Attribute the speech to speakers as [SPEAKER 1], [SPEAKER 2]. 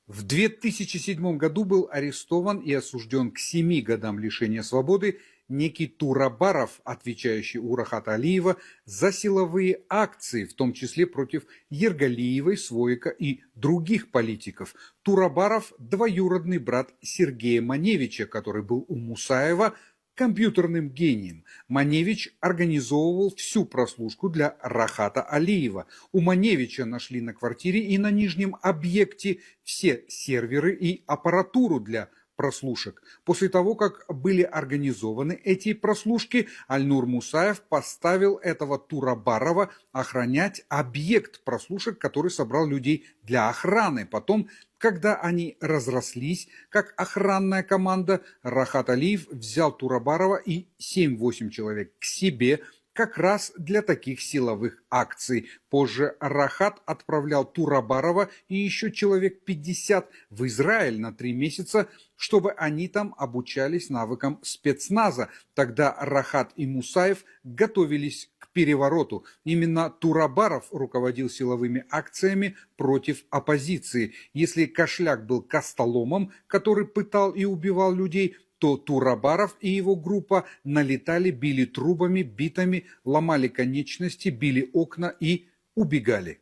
[SPEAKER 1] В 2007 году был арестован и осужден к 7 годам лишения свободы некий Турабаров, отвечающий у Рахата Алиева за силовые акции, в том числе против Ергалиевой, Свойка и других политиков. Турабаров – двоюродный брат Сергея Маневича, который был у Мусаева компьютерным гением. Маневич организовывал всю прослушку для Рахата Алиева. У Маневича нашли на квартире и на нижнем объекте все серверы и аппаратуру для прослушек. После того, как были организованы эти прослушки, Альнур Мусаев поставил этого Турабарова охранять объект прослушек, который собрал людей для охраны. Потом, когда они разрослись, как охранная команда, Рахат Алиев взял Турабарова и 7-8 человек к себе, как раз для таких силовых акций. Позже Рахат отправлял Турабарова и еще человек 50 в Израиль на 3 месяца, чтобы они там обучались навыкам спецназа. Тогда Рахат и Мусаев готовились к перевороту. Именно Турабаров руководил силовыми акциями против оппозиции. Если Кошляк был костоломом, который пытал и убивал людей, то Турабаров и его группа налетали, били трубами, битами, ломали конечности, били окна и убегали.